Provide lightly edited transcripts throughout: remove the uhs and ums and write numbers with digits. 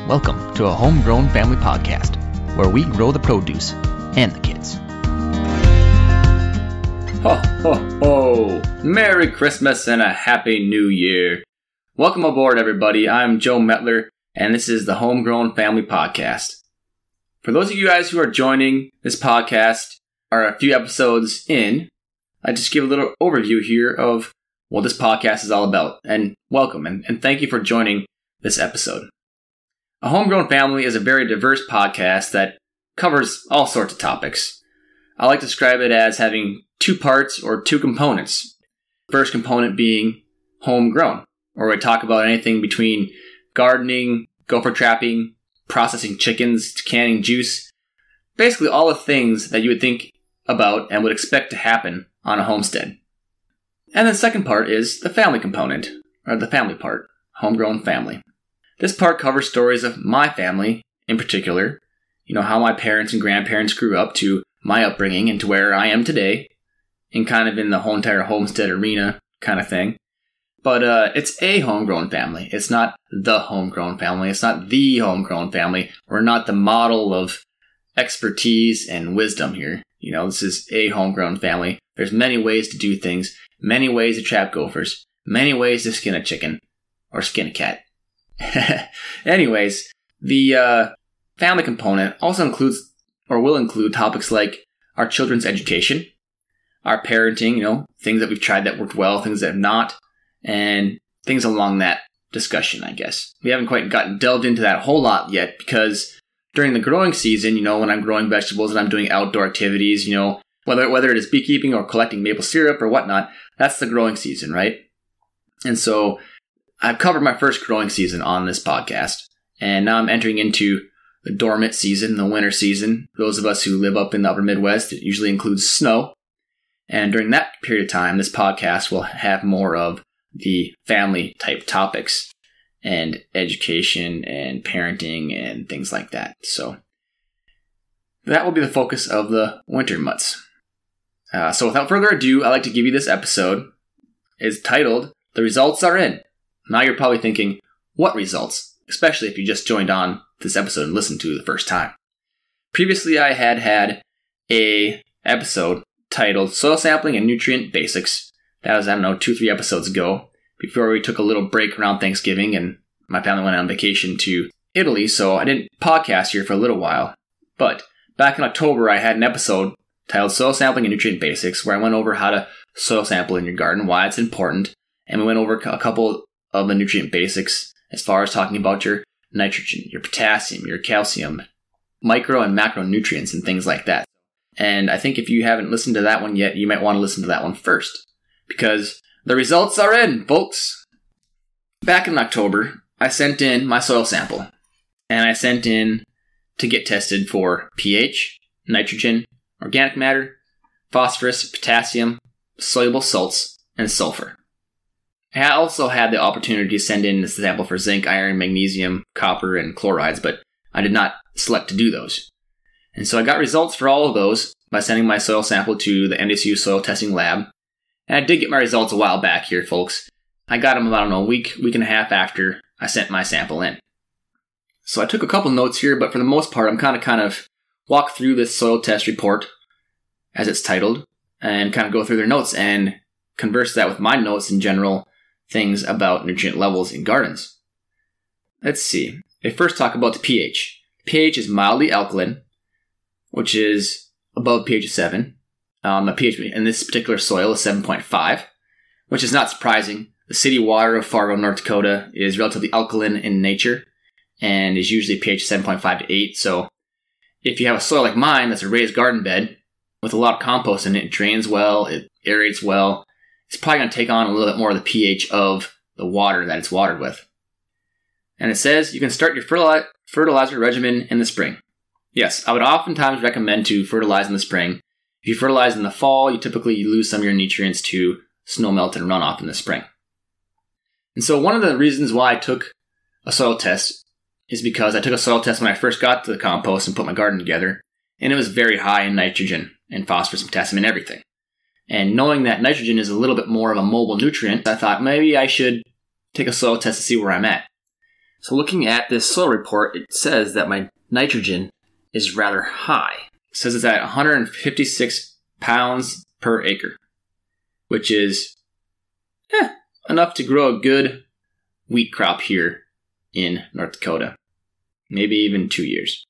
Welcome to a Homegrown Family Podcast, where we grow the produce and the kids. Ho, ho, ho! Merry Christmas and a Happy New Year! Welcome aboard, everybody. I'm Joe Metler, and this is the Homegrown Family Podcast. For those of you guys who are joining this podcast, are a few episodes in, I just give a little overview here of what this podcast is all about. And welcome, and thank you for joining this episode. A Homegrown Family is a very diverse podcast that covers all sorts of topics. I like to describe it as having two parts or two components. First component being homegrown, where we talk about anything between gardening, gopher trapping, processing chickens, to canning juice. Basically all the things that you would think about and would expect to happen on a homestead. And the second part is the family component, or the family part, homegrown family. This part covers stories of my family in particular, how my parents and grandparents grew up to my upbringing and to where I am today, and kind of in the whole entire homestead arena kind of thing. But it's a homegrown family. It's not the homegrown family. It's not the homegrown family. We're not the model of expertise and wisdom here. This is a homegrown family. There's many ways to do things, many ways to trap gophers, many ways to skin a chicken or skin a cat. Anyways, the family component also includes or will include topics like our children's education, our parenting, things that we've tried that worked well, things that have not, and things along that discussion, I guess. We haven't quite gotten delved into that a whole lot yet because during the growing season, when I'm growing vegetables and I'm doing outdoor activities, whether it is beekeeping or collecting maple syrup or whatnot, that's the growing season, right? And so I've covered my first growing season on this podcast, and now I'm entering into the dormant season, the winter season. Those of us who live up in the upper Midwest, it usually includes snow. And during that period of time, this podcast will have more of the family type topics and education and parenting and things like that. So that will be the focus of the winter months. So without further ado, I'd like to give you this episode. It's titled, The Results Are In. Now you're probably thinking, what results? Especially if you just joined on this episode and listened to it the first time. Previously, I had a episode titled Soil Sampling and Nutrient Basics. That was, 2-3 episodes ago, before we took a little break around Thanksgiving and my family went on vacation to Italy, so I didn't podcast here for a little while. But back in October, I had an episode titled Soil Sampling and Nutrient Basics, where I went over how to soil sample in your garden, why it's important, and we went over a couple of the nutrient basics as far as talking about your nitrogen, your potassium, your calcium, micro and macronutrients and things like that. And I think if you haven't listened to that one yet, you might want to listen to that one first, because the results are in, folks. Back in October, I sent in my soil sample, and I sent in to get tested for pH, nitrogen, organic matter, phosphorus, potassium, soluble salts, and sulfur. I also had the opportunity to send in the sample for zinc, iron, magnesium, copper, and chlorides, but I did not select to do those. And so I got results for all of those by sending my soil sample to the NDSU Soil Testing Lab. And I did get my results a while back here, folks. I got them about, a week and a half after I sent my sample in. So I took a couple notes here, but for the most part, I'm kind of walk through this soil test report, as it's titled, and kind of go through their notes and converse that with my notes in general things about nutrient levels in gardens. Let's see. They first talk about the pH. pH is mildly alkaline, which is above pH of 7. The pH in this particular soil is 7.5, which is not surprising. The city water of Fargo, North Dakota is relatively alkaline in nature and is usually pH 7.5 to 8. So if you have a soil like mine that's a raised garden bed with a lot of compost in it, it drains well, it aerates well, it's probably going to take on a little bit more of the pH of the water that it's watered with. And it says you can start your fertilizer regimen in the spring. Yes, I would oftentimes recommend to fertilize in the spring. If you fertilize in the fall, you typically lose some of your nutrients to snow melt and runoff in the spring. And so one of the reasons why I took a soil test is because I took a soil test when I first got to the compost and put my garden together, and it was very high in nitrogen and phosphorus and potassium and everything. And knowing that nitrogen is a little bit more of a mobile nutrient, I thought maybe I should take a soil test to see where I'm at. So looking at this soil report, it says that my nitrogen is rather high. It says it's at 156 pounds per acre, which is enough to grow a good wheat crop here in North Dakota. Maybe even 2 years.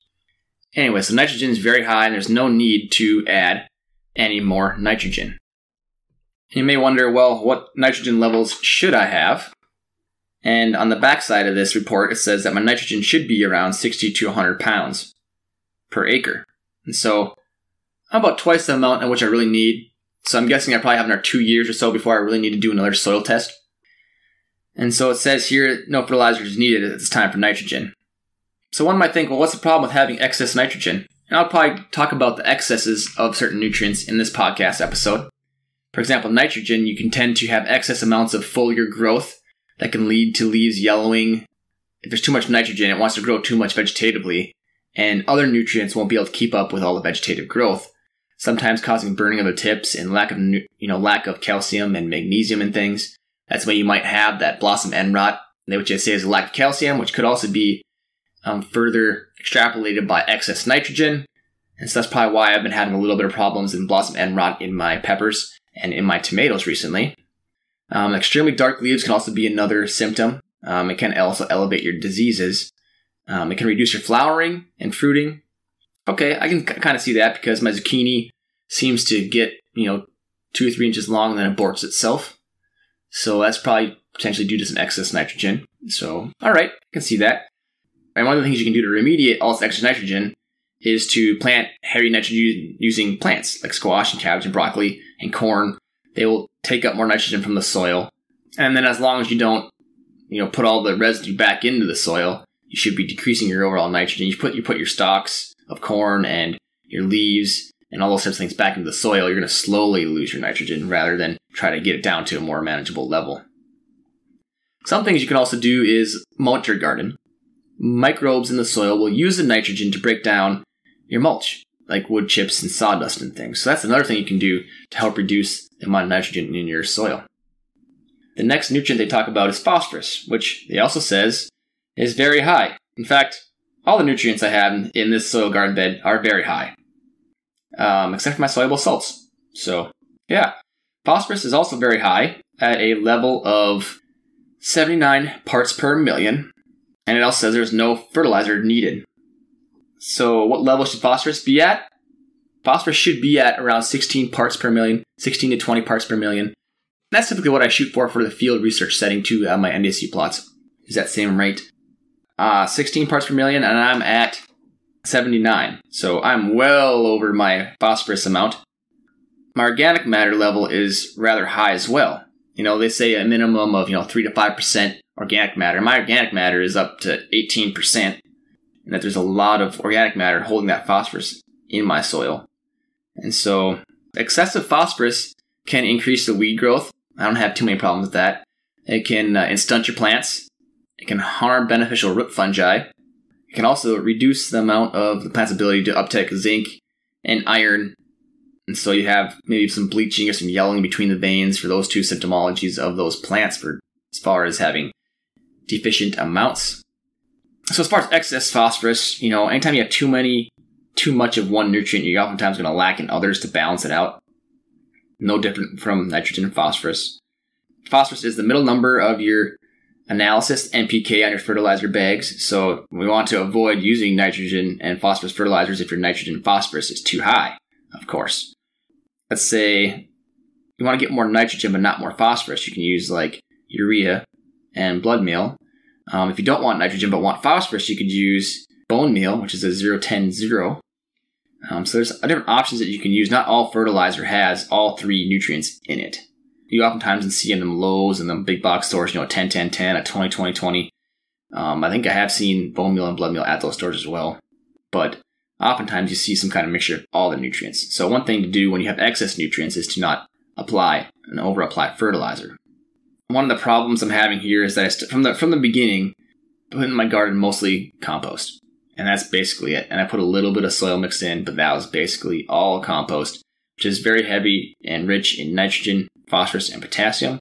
Anyway, so nitrogen is very high and there's no need to add any more nitrogen. You may wonder, well, what nitrogen levels should I have? And on the back side of this report, it says that my nitrogen should be around 60 to 100 pounds per acre. And so I'm about twice the amount in which I really need. So I'm guessing I probably have another 2 years or so before I really need to do another soil test. And so it says here, no fertilizer is needed at this time for nitrogen. So one might think, well, what's the problem with having excess nitrogen? And I'll probably talk about the excesses of certain nutrients in this podcast episode. For example, nitrogen, you can tend to have excess amounts of foliar growth that can lead to leaves yellowing. If there's too much nitrogen, it wants to grow too much vegetatively, and other nutrients won't be able to keep up with all the vegetative growth, sometimes causing burning of the tips and lack of calcium and magnesium and things. That's why you might have that blossom end rot, which I say is a lack of calcium, which could also be further extrapolated by excess nitrogen. And so that's probably why I've been having a little bit of problems in blossom end rot in my peppers and in my tomatoes recently. Extremely dark leaves can also be another symptom. It can also elevate your diseases. It can reduce your flowering and fruiting. Okay, I can kind of see that because my zucchini seems to get 2 or 3 inches long and then aborts itself. So that's probably potentially due to some excess nitrogen. So, all right, I can see that. And one of the things you can do to remediate all this excess nitrogen is to plant heavy nitrogen using plants like squash and cabbage and broccoli and corn. They will take up more nitrogen from the soil. And then as long as you don't, put all the residue back into the soil, you should be decreasing your overall nitrogen. You put your stalks of corn and your leaves and all those types of things back into the soil, you're going to slowly lose your nitrogen rather than try to get it down to a more manageable level. Some things you can also do is mulch your garden. Microbes in the soil will use the nitrogen to break down your mulch, like wood chips and sawdust and things. So that's another thing you can do to help reduce the amount of nitrogen in your soil. The next nutrient they talk about is phosphorus, which they also says is very high. In fact, all the nutrients I have in this soil garden bed are very high, except for my soluble salts. So, yeah. Phosphorus is also very high at a level of 79 parts per million, and it also says there's no fertilizer needed. So what level should phosphorus be at? Phosphorus should be at around 16 parts per million, 16 to 20 parts per million. That's typically what I shoot for the field research setting to my NDSU plots, is that same rate. 16 parts per million, and I'm at 79. So I'm well over my phosphorus amount. My organic matter level is rather high as well. They say a minimum of 3 to 5% organic matter. My organic matter is up to 18%, and that there's a lot of organic matter holding that phosphorus in my soil. And so excessive phosphorus can increase the weed growth. I don't have too many problems with that. It can stunt your plants. It can harm beneficial root fungi. It can also reduce the amount of the plant's ability to uptake zinc and iron. And so you have maybe some bleaching or some yellowing between the veins for those two symptomologies of those plants as far as having deficient amounts. So as far as excess phosphorus, anytime you have too much of one nutrient, you're oftentimes going to lack in others to balance it out. No different from nitrogen and phosphorus. Phosphorus is the middle number of your analysis NPK on your fertilizer bags. So we want to avoid using nitrogen and phosphorus fertilizers if your nitrogen and phosphorus is too high, of course. Let's say you want to get more nitrogen but not more phosphorus. You can use like urea and blood meal. If you don't want nitrogen but want phosphorus, you could use bone meal, which is a 0-10-0. So there's different options that you can use. Not all fertilizer has all three nutrients in it. You oftentimes see in them Lowe's and them big box stores, 10-10-10, a 20-20-20. I think I have seen bone meal and blood meal at those stores as well. But oftentimes you see some kind of mixture of all the nutrients. So one thing to do when you have excess nutrients is to not apply and over-apply fertilizer. One of the problems I'm having here is that from the beginning, put in my garden mostly compost. And that's basically it. And I put a little bit of soil mixed in, but that was basically all compost, which is very heavy and rich in nitrogen, phosphorus, and potassium.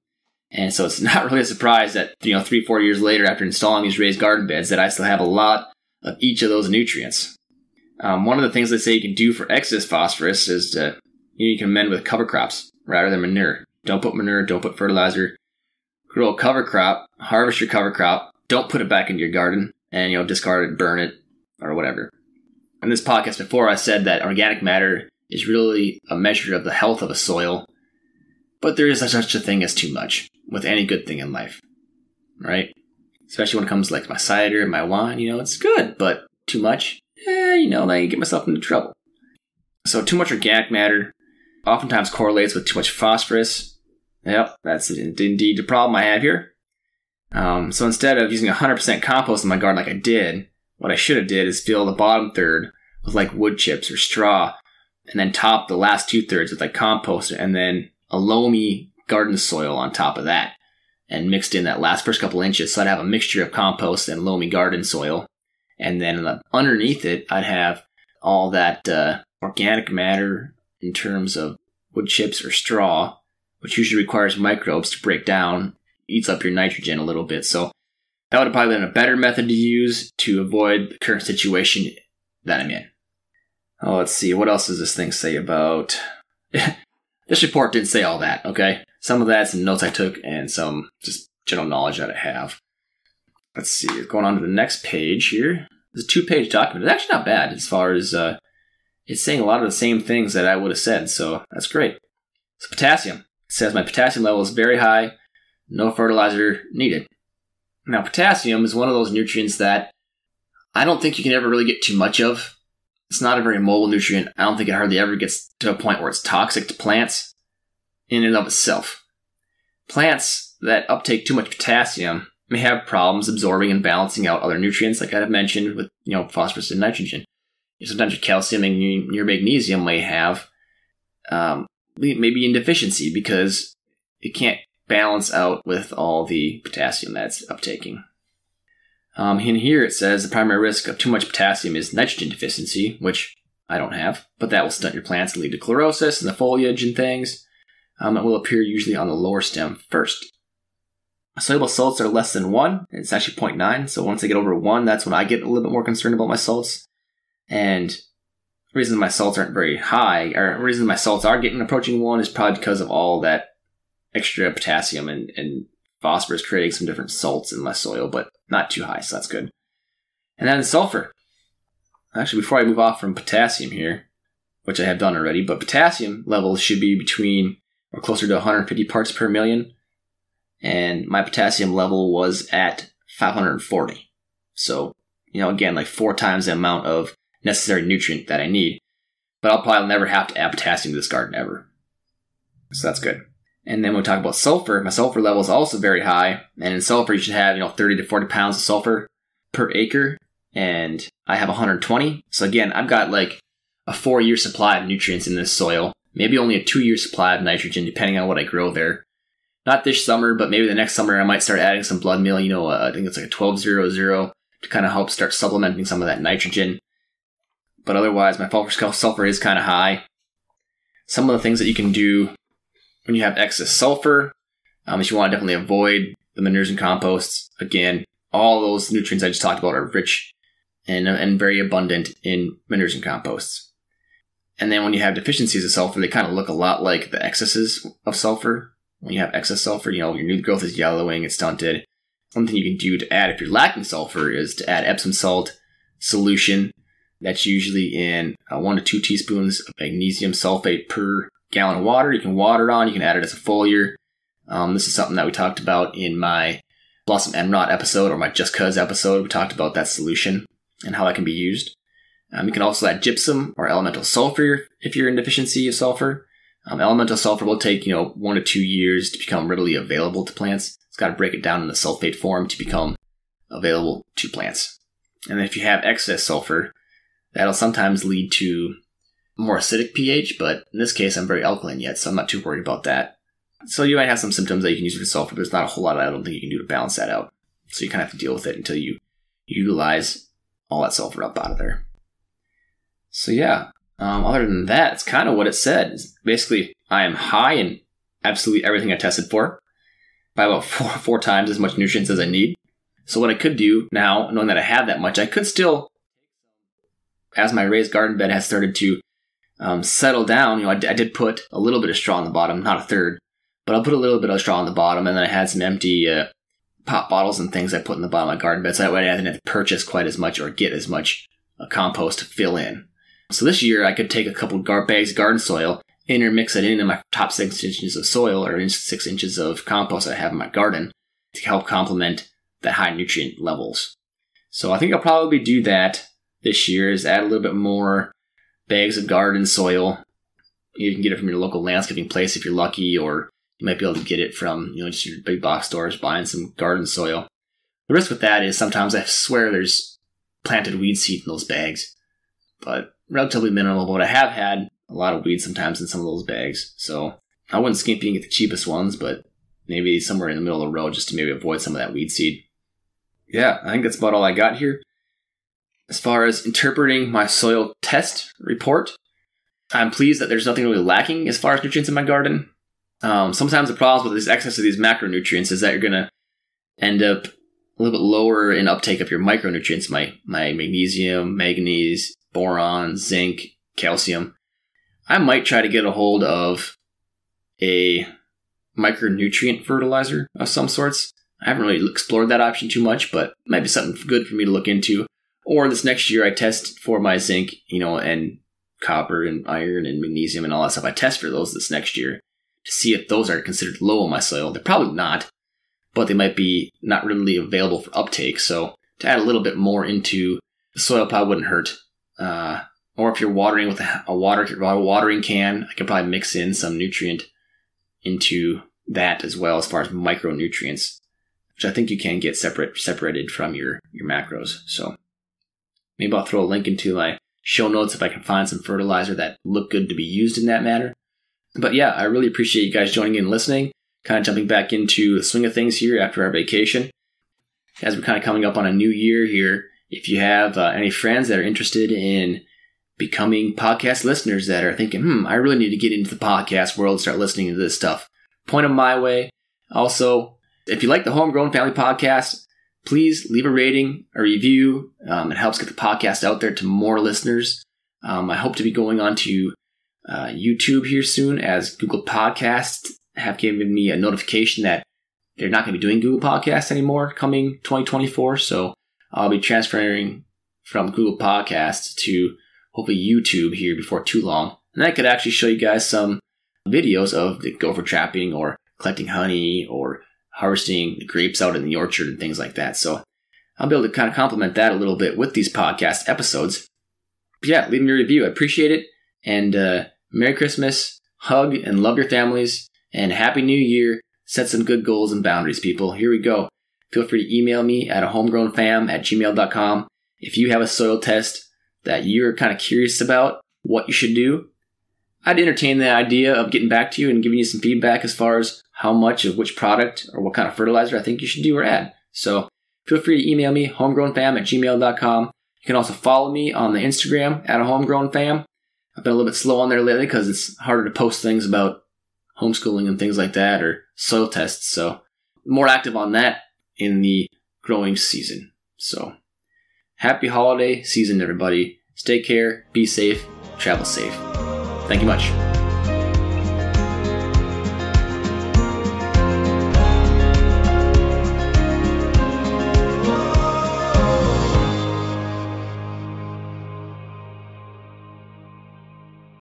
And so it's not really a surprise that, 3-4 years later after installing these raised garden beds that I still have a lot of each of those nutrients. One of the things they say you can do for excess phosphorus is you can amend with cover crops rather than manure. Don't put manure, don't put fertilizer. Grow a cover crop, harvest your cover crop, don't put it back into your garden, and discard it, burn it, or whatever. In this podcast before, I said that organic matter is really a measure of the health of a soil, but there is such a thing as too much with any good thing in life, right? Especially when it comes to like my cider and my wine, it's good, but too much, now you get myself into trouble. So too much organic matter oftentimes correlates with too much phosphorus. Yep, that's indeed the problem I have here. So instead of using 100% compost in my garden like I did, what I should have did is fill the bottom third with like wood chips or straw, and then top the last 2/3 with like compost, and then a loamy garden soil on top of that, and mixed in that first couple inches. So I'd have a mixture of compost and loamy garden soil, and then underneath it, I'd have all that organic matter in terms of wood chips or straw, which usually requires microbes to break down, eats up your nitrogen a little bit. So that would have probably been a better method to use to avoid the current situation that I'm in. Oh, let's see. What else does this thing say about... This report didn't say all that, okay? Some of that's in notes I took and some just general knowledge that I have. Let's see. Going on to the next page here. It's a 2-page document. It's actually not bad as far as... it's saying a lot of the same things that I would have said, so that's great. So potassium. It says my potassium level is very high. No fertilizer needed. Now, potassium is one of those nutrients that I don't think you can ever really get too much of. It's not a very mobile nutrient. I don't think it hardly ever gets to a point where it's toxic to plants in and of itself. Plants that uptake too much potassium may have problems absorbing and balancing out other nutrients, like I had mentioned with phosphorus and nitrogen. Sometimes your calcium and your magnesium may have maybe in deficiency because it can't balance out with all the potassium that's uptaking. In here it says the primary risk of too much potassium is nitrogen deficiency, which I don't have, but that will stunt your plants and lead to chlorosis in the foliage and things. It will appear usually on the lower stem first. Soluble salts are less than 1. It's actually 0.9, so once they get over 1, that's when I get a little bit more concerned about my salts. And the reason my salts aren't very high, or the reason my salts are approaching 1 is probably because of all that extra potassium and phosphorus creating some different salts in my soil, but not too high, so that's good. And then sulfur. Actually, before I move off from potassium here, which I have done already, but potassium levels should be between or closer to 150 parts per million, and my potassium level was at 540. So, again, like 4 times the amount of necessary nutrient that I need. But I'll probably never have to add potassium to this garden ever. So that's good. And then when we talk about sulfur, my sulfur level is also very high. And in sulfur, you should have 30 to 40 pounds of sulfur per acre. And I have 120. So again, I've got like a 4-year supply of nutrients in this soil. Maybe only a 2-year supply of nitrogen, depending on what I grow there. Not this summer, but maybe the next summer I might start adding some blood meal. I think it's like a 1200 to kind of help start supplementing some of that nitrogen. But otherwise, my sulfur is kind of high. Some of the things that you can do when you have excess sulfur, if you want to definitely avoid the manures and composts, again, all those nutrients I just talked about are rich and very abundant in manures and composts. And then when you have deficiencies of sulfur, they kind of look a lot like the excesses of sulfur. When you have excess sulfur, your new growth is yellowing, it's stunted. One thing you can do to add if you're lacking sulfur is to add Epsom salt solution. That's usually in 1 to 2 teaspoons of magnesium sulfate per gallon of water. You can water it on. You can add it as a foliar. This is something that we talked about in my Blossom Emerald episode or my Just Cuz episode. We talked about that solution and how that can be used. You can also add gypsum or elemental sulfur if you're in deficiency of sulfur. Elemental sulfur will take 1 to 2 years to become readily available to plants. It's got to break it down in the sulfate form to become available to plants. And if you have excess sulfur, that'll sometimes lead to more acidic pH, but in this case, I'm very alkaline yet, so I'm not too worried about that. So you might have some symptoms that you can use for sulfur, but there's not a whole lot I don't think you can do to balance that out. So you kind of have to deal with it until you utilize all that sulfur up out of there. So yeah, other than that, it's kind of what it said. Basically, I am high in absolutely everything I tested for. by about four times as much nutrients as I need. So what I could do now, knowing that I have that much, I could still, as my raised garden bed has started to settle down, I did put a little bit of straw on the bottom, not a third, but I'll put a little bit of straw on the bottom, and then I had some empty pop bottles and things I put in the bottom of my garden bed, so that way I didn't have to purchase quite as much or get as much compost to fill in. So this year I could take a couple bags of garden soil, intermix it in my top 6 inches of soil or 6 inches of compost that I have in my garden to help complement that high nutrient levels. So I think I'll probably do that this year, is add a little bit more bags of garden soil. You can get it from your local landscaping place if you're lucky, or you might be able to get it from just your big box stores, buying some garden soil. The risk with that is sometimes I swear there's planted weed seed in those bags, but relatively minimal. But I have had a lot of weeds sometimes in some of those bags, so I wouldn't skimp and get the cheapest ones, but maybe somewhere in the middle of the road just to maybe avoid some of that weed seed. Yeah, I think that's about all I got here. As far as interpreting my soil test report, I'm pleased that there's nothing really lacking as far as nutrients in my garden. Sometimes the problems with this excess of these macronutrients is that you're going to end up a little bit lower in uptake of your micronutrients, my magnesium, manganese, boron, zinc, calcium. I might try to get a hold of a micronutrient fertilizer of some sorts. I haven't really explored that option too much, but it might be something good for me to look into. Or this next year I test for my zinc, and copper and iron and magnesium and all that stuff. I test for those this next year to see if those are considered low in my soil. They're probably not, but they might be not really available for uptake. So to add a little bit more into the soil probably wouldn't hurt. Or if you're watering with a watering can, I can probably mix in some nutrient into that as well, as far as micronutrients, which I think you can get separated from your macros. So maybe I'll throw a link into my show notes if I can find some fertilizer that look good to be used in that manner. But yeah, I really appreciate you guys joining in and listening, kind of jumping back into the swing of things here after our vacation. As we're kind of coming up on a new year here, if you have any friends that are interested in becoming podcast listeners that are thinking, I really need to get into the podcast world and start listening to this stuff, point them my way. Also, if you like the Homegrown Family Podcast, please leave a rating, a review. It helps get the podcast out there to more listeners. I hope to be going on to YouTube here soon, as Google Podcasts have given me a notification that they're not going to be doing Google Podcasts anymore coming 2024. So I'll be transferring from Google Podcasts to hopefully YouTube here before too long. And I could actually show you guys some videos of the gopher trapping or collecting honey or harvesting the grapes out in the orchard and things like that. So I'll be able to kind of complement that a little bit with these podcast episodes. But yeah, leave me a review. I appreciate it. And Merry Christmas, hug and love your families, and Happy New Year. Set some good goals and boundaries, people. Here we go. Feel free to email me at homegrownfam@gmail.com if you have a soil test that you're kind of curious about what you should do. I'd entertain the idea of getting back to you and giving you some feedback as far as how much of which product or what kind of fertilizer I think you should do or add. So feel free to email me, homegrownfam@gmail.com. You can also follow me on the Instagram at @homegrownfam. I've been a little bit slow on there lately because it's harder to post things about homeschooling and things like that, or soil tests. So more active on that in the growing season. So happy holiday season, everybody. Take care, be safe, travel safe. Thank you much.